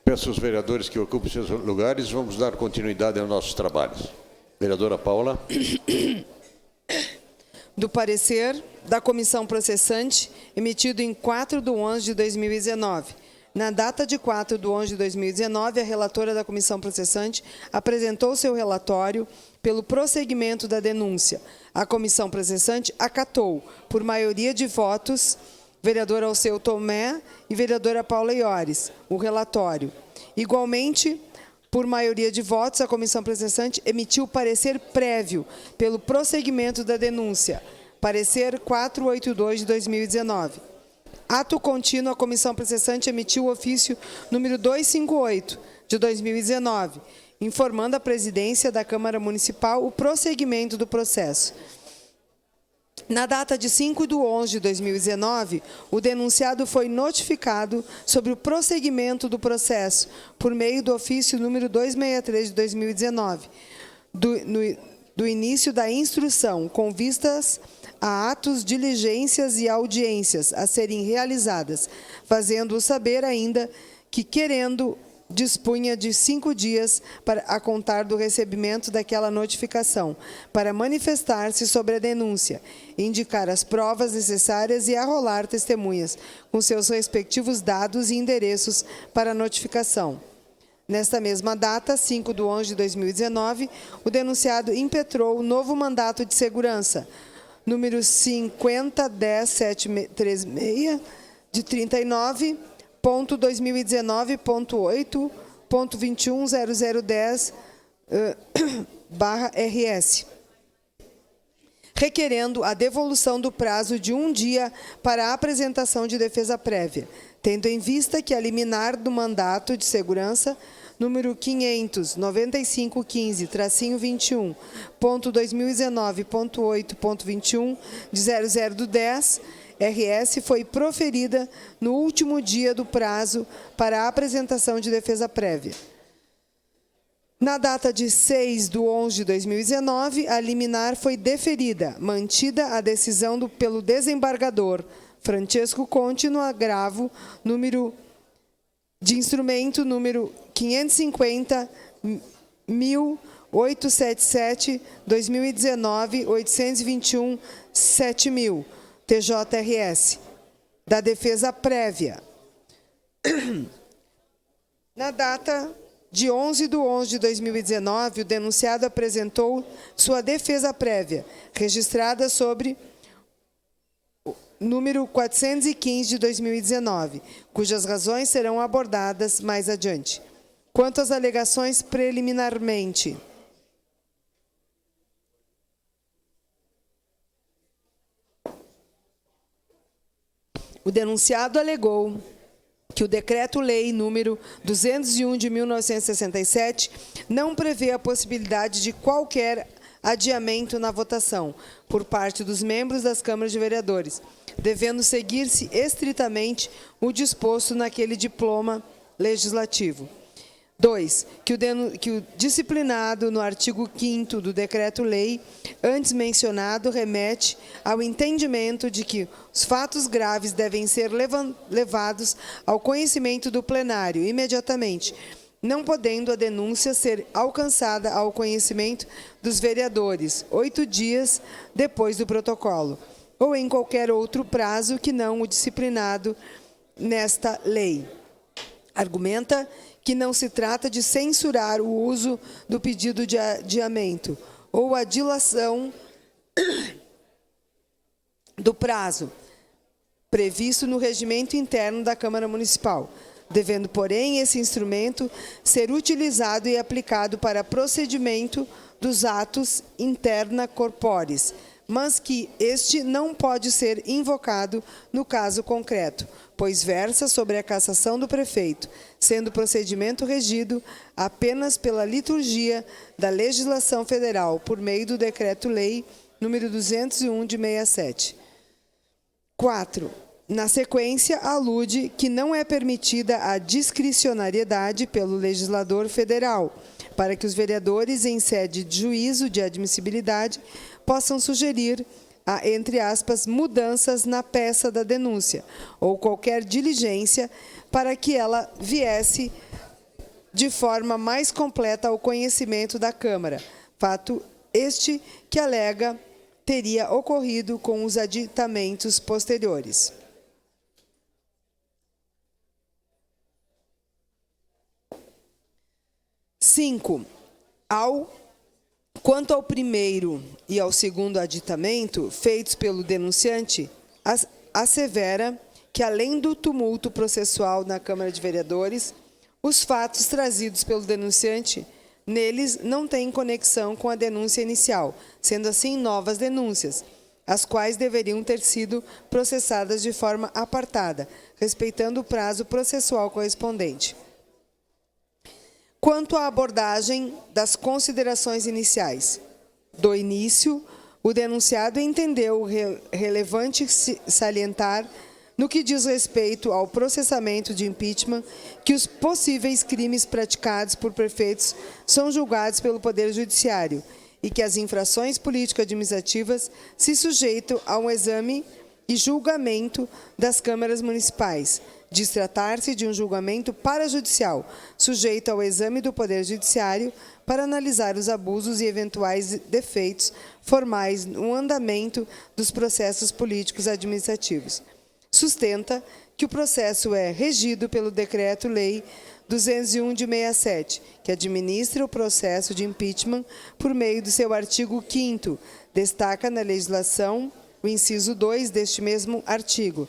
Peço aos vereadores que ocupem seus lugares, vamos dar continuidade aos nossos trabalhos. Vereadora Paula. Do parecer da comissão processante, emitido em 4/11/2019. Na data de 4/11/2019, a relatora da comissão processante apresentou seu relatório pelo prosseguimento da denúncia. A comissão processante acatou, por maioria de votos, vereador Alceu Tomé e vereadora Paula Iores, o relatório. Igualmente, por maioria de votos, a comissão processante emitiu parecer prévio pelo prosseguimento da denúncia. Parecer 482/2019. Ato contínuo, a comissão processante emitiu o ofício número 258, de 2019, informando a presidência da Câmara Municipal o prosseguimento do processo. Na data de 5/11/2019, o denunciado foi notificado sobre o prosseguimento do processo por meio do ofício número 263 de 2019, do início da instrução, com vistas a atos, diligências e audiências a serem realizadas, fazendo-o saber ainda que, querendo, dispunha de 5 dias para a contar do recebimento daquela notificação, para manifestar-se sobre a denúncia, indicar as provas necessárias e arrolar testemunhas, com seus respectivos dados e endereços para a notificação. Nesta mesma data, 5/11/2019, o denunciado impetrou o novo mandato de segurança, número 50.10736, de 39.2019.8.210010/RS, requerendo a devolução do prazo de 1 dia para a apresentação de defesa prévia, tendo em vista que a liminar do mandato de segurança, número 500.9515-21.2019.8.21 de 00/10, RS, foi proferida no último dia do prazo para a apresentação de defesa prévia. Na data de 6/11/2019, a liminar foi deferida, mantida a decisão pelo desembargador Francesco Conte no agravo número de instrumento número 550.1877/2019, 821/7000, da defesa prévia. Na data de 11/11/2019, o denunciado apresentou sua defesa prévia, registrada sobre número 415 de 2019, cujas razões serão abordadas mais adiante. Quanto às alegações preliminarmente, o denunciado alegou que o Decreto-Lei número 201 de 1967 não prevê a possibilidade de qualquer adiamento na votação por parte dos membros das câmaras de vereadores, devendo seguir-se estritamente o disposto naquele diploma legislativo. 2. Que o disciplinado no artigo 5º do Decreto-Lei, antes mencionado, remete ao entendimento de que os fatos graves devem ser levados ao conhecimento do plenário imediatamente, não podendo a denúncia ser alcançada ao conhecimento dos vereadores 8 dias depois do protocolo, ou em qualquer outro prazo que não o disciplinado nesta lei. Argumenta que não se trata de censurar o uso do pedido de adiamento ou a dilação do prazo previsto no regimento interno da Câmara Municipal, devendo, porém, esse instrumento ser utilizado e aplicado para procedimento dos atos interna corporis, mas que este não pode ser invocado no caso concreto, pois versa sobre a cassação do prefeito, sendo o procedimento regido apenas pela liturgia da legislação federal, por meio do Decreto-Lei número 201 de 67. 4. Na sequência, alude que não é permitida a discricionariedade pelo legislador federal, para que os vereadores, em sede de juízo de admissibilidade, possam sugerir entre aspas, mudanças na peça da denúncia, ou qualquer diligência para que ela viesse de forma mais completa ao conhecimento da Câmara, fato este que alega teria ocorrido com os aditamentos posteriores. Quanto ao primeiro e ao segundo aditamento, feitos pelo denunciante, assevera que, além do tumulto processual na Câmara de Vereadores, os fatos trazidos pelo denunciante neles não têm conexão com a denúncia inicial, sendo assim novas denúncias, as quais deveriam ter sido processadas de forma apartada, respeitando o prazo processual correspondente. Quanto à abordagem das considerações iniciais, do início, o denunciado entendeu relevante salientar, no que diz respeito ao processamento de impeachment, que os possíveis crimes praticados por prefeitos são julgados pelo Poder Judiciário e que as infrações político-administrativas se sujeitam a um exame e julgamento das câmaras municipais, de tratar-se de um julgamento parajudicial, sujeito ao exame do Poder Judiciário para analisar os abusos e eventuais defeitos formais no andamento dos processos políticos administrativos. Sustenta que o processo é regido pelo Decreto-Lei 201 de 67, que administra o processo de impeachment por meio do seu artigo 5º, destaca na legislação o inciso 2 deste mesmo artigo,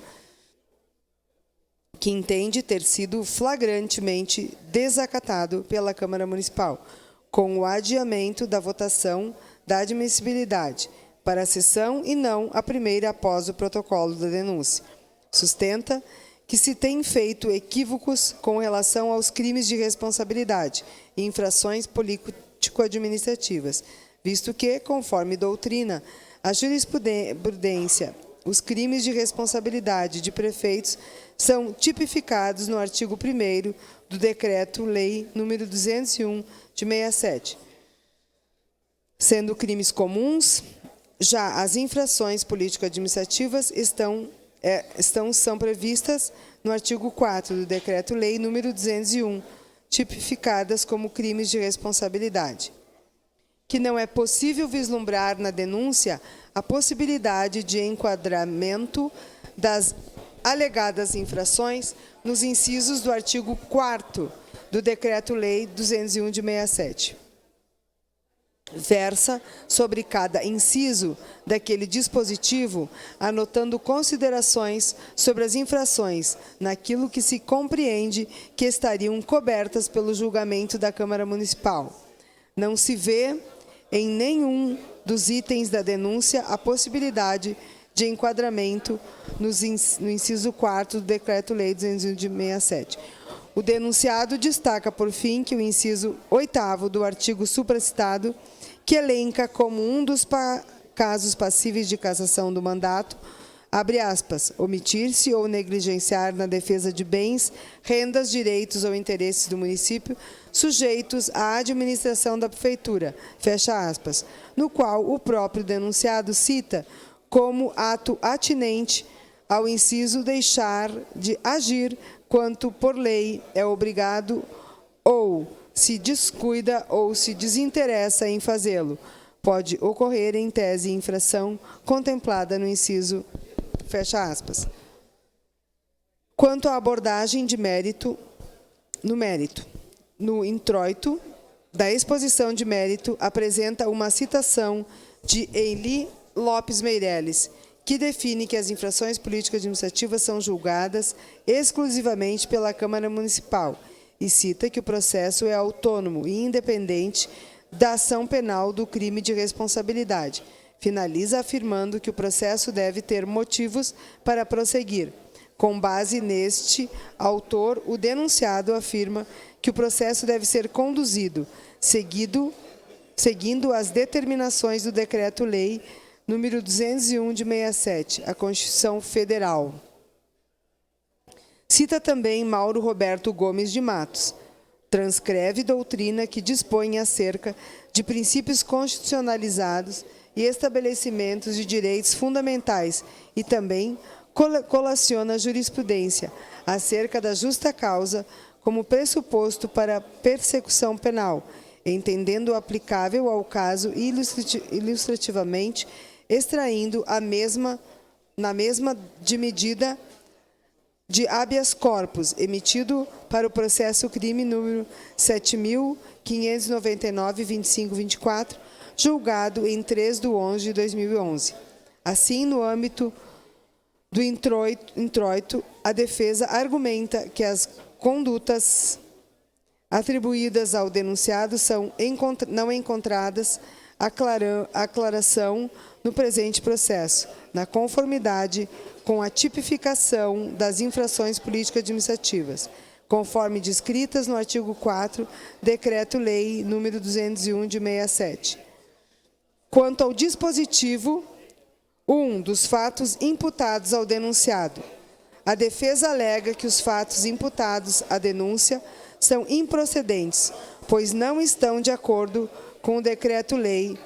que entende ter sido flagrantemente desacatado pela Câmara Municipal, com o adiamento da votação da admissibilidade para a sessão e não a primeira após o protocolo da denúncia. Sustenta que se tem feito equívocos com relação aos crimes de responsabilidade e infrações político-administrativas, visto que, conforme doutrina, a jurisprudência, os crimes de responsabilidade de prefeitos são tipificados no artigo 1º do Decreto-Lei nº 201 de 67. Sendo crimes comuns, já as infrações político-administrativas são previstas no artigo 4 do Decreto-Lei nº 201, tipificadas como crimes de responsabilidade. Que não é possível vislumbrar na denúncia a possibilidade de enquadramento das alegadas infrações nos incisos do artigo 4º do Decreto-Lei 201 de 67. Versa sobre cada inciso daquele dispositivo, anotando considerações sobre as infrações, naquilo que se compreende que estariam cobertas pelo julgamento da Câmara Municipal. Não se vê em nenhum dos itens da denúncia a possibilidade de enquadramento no inciso 4º do Decreto-Lei 201 de 67. O denunciado destaca, por fim, que o inciso 8º do artigo supracitado, que elenca como um dos casos passíveis de cassação do mandato, abre aspas, omitir-se ou negligenciar na defesa de bens, rendas, direitos ou interesses do município sujeitos à administração da prefeitura, fecha aspas, no qual o próprio denunciado cita como ato atinente ao inciso deixar de agir quanto por lei é obrigado ou se descuida ou se desinteressa em fazê-lo. Pode ocorrer em tese infração contemplada no inciso, fecha aspas. Quanto à abordagem de mérito, no introito da exposição de mérito, apresenta uma citação de Eili Lopes Meireles, que define que as infrações político-administrativas são julgadas exclusivamente pela Câmara Municipal e cita que o processo é autônomo e independente da ação penal do crime de responsabilidade. Finaliza afirmando que o processo deve ter motivos para prosseguir. Com base neste autor, o denunciado afirma que o processo deve ser conduzido, seguindo as determinações do Decreto-Lei número 201 de 67, a Constituição Federal. Cita também Mauro Roberto Gomes de Matos. Transcreve doutrina que dispõe acerca de princípios constitucionalizados e estabelecimentos de direitos fundamentais e também colaciona jurisprudência acerca da justa causa como pressuposto para a persecução penal, entendendo aplicável ao caso ilustrativamente, extraindo na mesma de medida de habeas corpus, emitido para o processo crime número 7.599.2524, julgado em 3/11/2011. Assim, no âmbito do introito, a defesa argumenta que as condutas atribuídas ao denunciado são não encontradas aclaração no presente processo, na conformidade com a tipificação das infrações político-administrativas, conforme descritas no artigo 4, Decreto-Lei nº 201 de 67. Quanto ao dispositivo 1 dos fatos imputados ao denunciado, a defesa alega que os fatos imputados à denúncia são improcedentes, pois não estão de acordo com o Decreto-Lei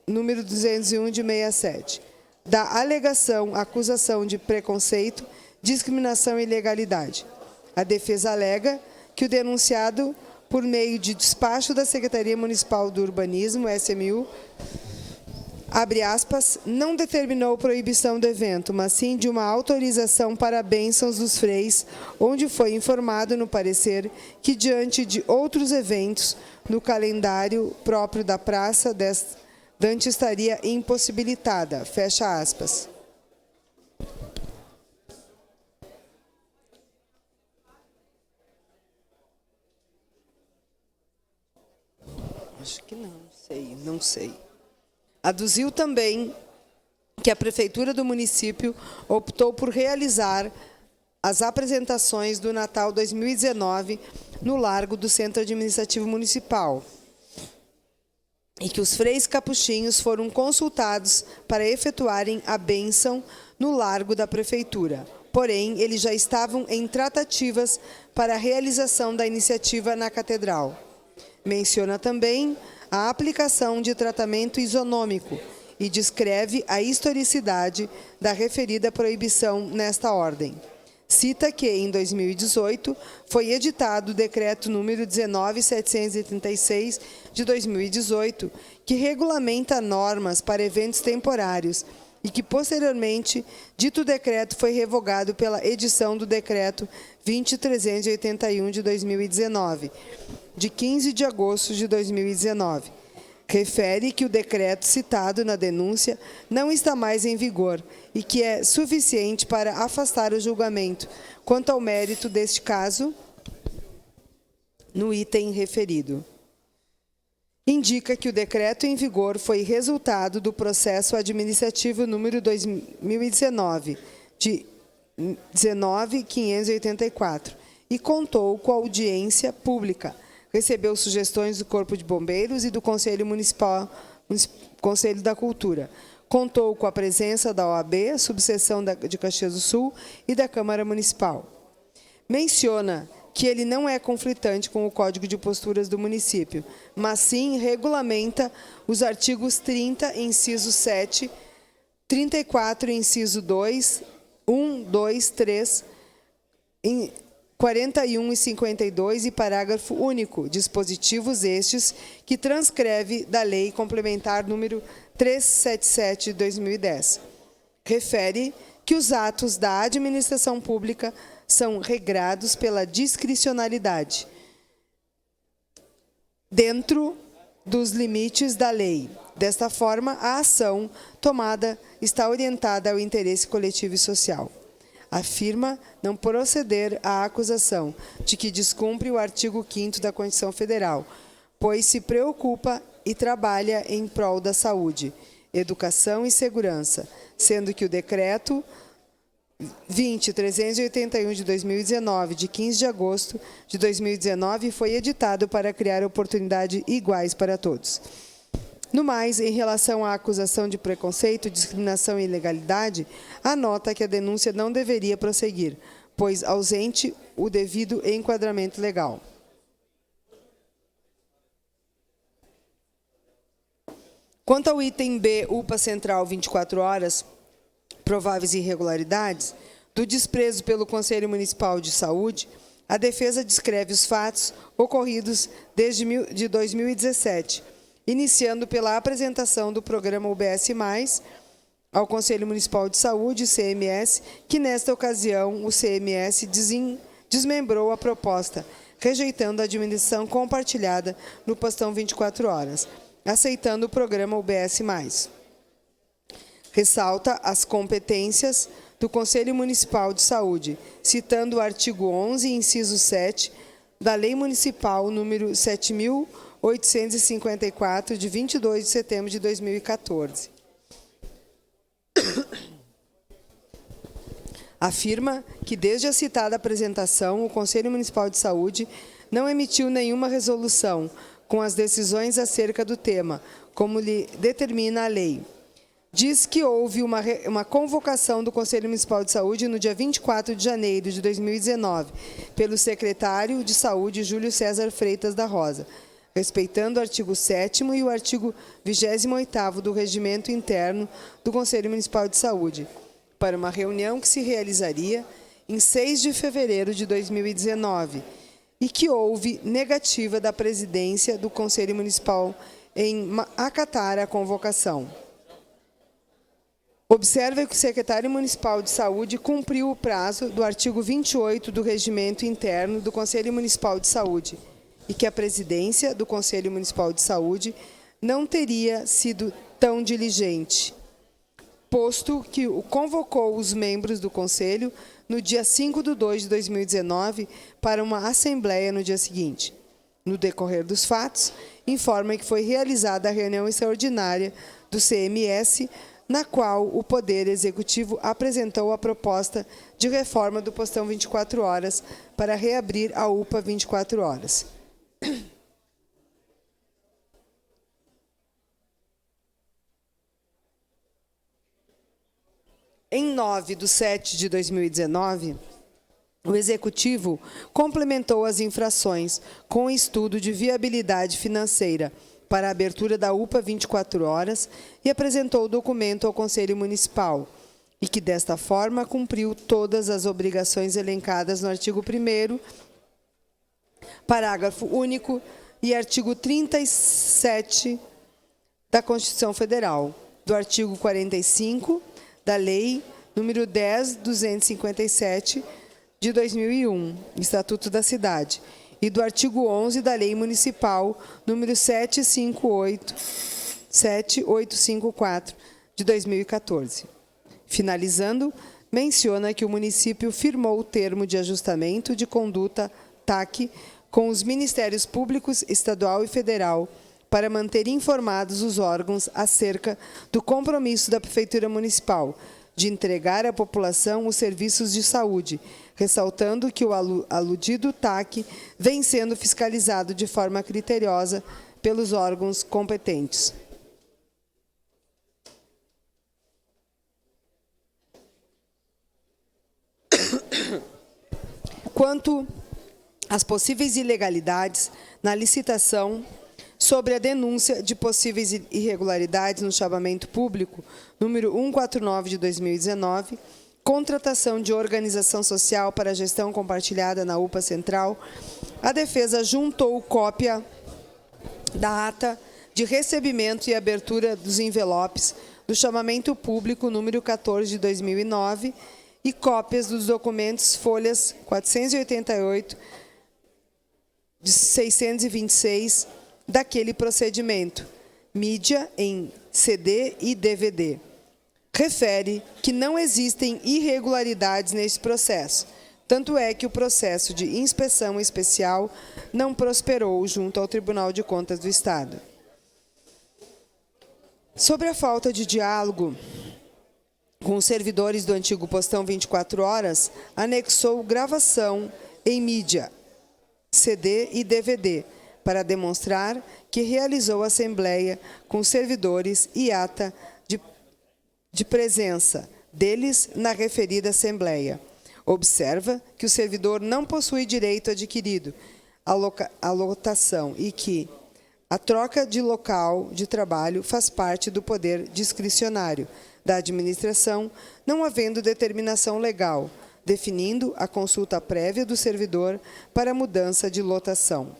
número 201 de 67. Da alegação acusação de preconceito, discriminação e ilegalidade. A defesa alega que o denunciado, por meio de despacho da Secretaria Municipal do Urbanismo, SMU, abre aspas, não determinou proibição do evento, mas sim de uma autorização para bênçãos dos freis, onde foi informado no parecer que, diante de outros eventos no calendário próprio da praça, Dante estaria impossibilitada, fecha aspas. Acho que não sei. Aduziu também que a Prefeitura do município optou por realizar as apresentações do Natal 2019 no Largo do Centro Administrativo Municipal e que os freis capuchinhos foram consultados para efetuarem a bênção no Largo da Prefeitura. Porém, eles já estavam em tratativas para a realização da iniciativa na Catedral. Menciona também a aplicação de tratamento isonômico e descreve a historicidade da referida proibição nesta ordem. Cita que, em 2018, foi editado o Decreto número 19.736, de 2018, que regulamenta normas para eventos temporários e que, posteriormente, dito decreto foi revogado pela edição do Decreto 20.381, de 2019, de 15 de agosto de 2019. Refere que o decreto citado na denúncia não está mais em vigor e que é suficiente para afastar o julgamento quanto ao mérito deste caso no item referido. Indica que o decreto em vigor foi resultado do processo administrativo número 2019, de 19.584, e contou com audiência pública. Recebeu sugestões do Corpo de Bombeiros e do Conselho Municipal, Conselho da Cultura. Contou com a presença da OAB, subseção de Caxias do Sul e da Câmara Municipal. Menciona que ele não é conflitante com o Código de Posturas do município, mas sim regulamenta os artigos 30, inciso 7, 34, inciso 2, 1, 2, 3, 41 e 52 e parágrafo único, dispositivos estes que transcreve da Lei Complementar número 377 de 2010. Refere que os atos da administração pública são regrados pela discricionalidade, dentro dos limites da lei. Desta forma, a ação tomada está orientada ao interesse coletivo e social. Afirma não proceder à acusação de que descumpre o artigo 5º da Constituição Federal, pois se preocupa e trabalha em prol da saúde, educação e segurança, sendo que o Decreto 20.381 de 2019, de 15 de agosto de 2019, foi editado para criar oportunidades iguais para todos. No mais, em relação à acusação de preconceito, discriminação e ilegalidade, anota que a denúncia não deveria prosseguir, pois ausente o devido enquadramento legal. Quanto ao item B, UPA Central 24 horas, prováveis irregularidades, do desprezo pelo Conselho Municipal de Saúde, A defesa descreve os fatos ocorridos desde 2017, iniciando pela apresentação do programa UBS+, ao Conselho Municipal de Saúde, CMS, que nesta ocasião o CMS desmembrou a proposta, rejeitando a administração compartilhada no postão 24 horas, aceitando o programa UBS+. Ressalta as competências do Conselho Municipal de Saúde, citando o artigo 11, inciso 7, da Lei Municipal número 7.854, de 22 de setembro de 2014. Afirma que, desde a citada apresentação, o Conselho Municipal de Saúde não emitiu nenhuma resolução com as decisões acerca do tema, como lhe determina a lei. Diz que houve uma convocação do Conselho Municipal de Saúde no dia 24 de janeiro de 2019, pelo secretário de Saúde, Júlio César Freitas da Rosa, respeitando o artigo 7º e o artigo 28º do Regimento Interno do Conselho Municipal de Saúde, para uma reunião que se realizaria em 6 de fevereiro de 2019, e que houve negativa da presidência do Conselho Municipal em acatar a convocação. Observa que o secretário municipal de Saúde cumpriu o prazo do artigo 28 do Regimento Interno do Conselho Municipal de Saúde e que a presidência do Conselho Municipal de Saúde não teria sido tão diligente, posto que convocou os membros do Conselho no dia 5/2 de 2019 para uma assembleia no dia seguinte. No decorrer dos fatos, informa que foi realizada a reunião extraordinária do CMS, na qual o Poder Executivo apresentou a proposta de reforma do postão 24 horas para reabrir a UPA 24 horas. Em 9/7 de 2019, o Executivo complementou as infrações com estudo de viabilidade financeira para a abertura da UPA 24 horas e apresentou o documento ao Conselho Municipal, e que, desta forma, cumpriu todas as obrigações elencadas no artigo 1º, parágrafo único e artigo 37 da Constituição Federal, do artigo 45 da Lei número 10.257, de 2001, Estatuto da Cidade, e do artigo 11 da Lei Municipal número 7854, de 2014. Finalizando, menciona que o município firmou o termo de ajustamento de conduta, TAC, com os Ministérios Públicos Estadual e Federal, para manter informados os órgãos acerca do compromisso da Prefeitura Municipal de entregar à população os serviços de saúde, ressaltando que o aludido TAC vem sendo fiscalizado de forma criteriosa pelos órgãos competentes. Quanto às possíveis ilegalidades na licitação, sobre a denúncia de possíveis irregularidades no chamamento público número 149 de 2019, contratação de organização social para a gestão compartilhada na UPA Central, a defesa juntou cópia da ata de recebimento e abertura dos envelopes do chamamento público número 14 de 2009 e cópias dos documentos folhas 488 de 626 daquele procedimento, mídia em CD e DVD. Refere que não existem irregularidades nesse processo, tanto é que o processo de inspeção especial não prosperou junto ao Tribunal de Contas do Estado. Sobre a falta de diálogo com os servidores do antigo postão 24 horas, anexou gravação em mídia, CD e DVD, para demonstrar que realizou assembleia com servidores e ata de presença deles na referida assembleia. Observa que o servidor não possui direito adquirido à lotação e que a troca de local de trabalho faz parte do poder discricionário da administração, não havendo determinação legal, definindo a consulta prévia do servidor para mudança de lotação.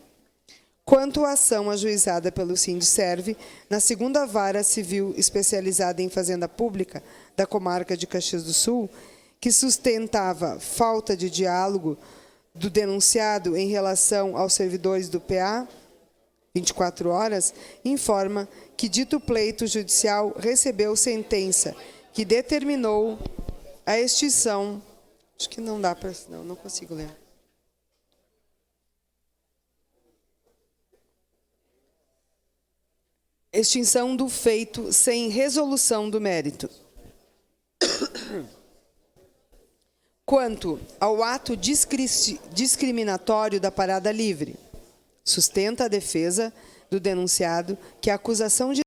Quanto à ação ajuizada pelo Sindicerve, na 2ª Vara Civil Especializada em Fazenda Pública da Comarca de Caxias do Sul, que sustentava falta de diálogo do denunciado em relação aos servidores do PA 24 horas, informa que dito pleito judicial recebeu sentença que determinou a extinção. Acho que não dá para, não consigo ler. Extinção do feito sem resolução do mérito. Quanto ao ato discriminatório da parada livre, sustenta a defesa do denunciado que a acusação de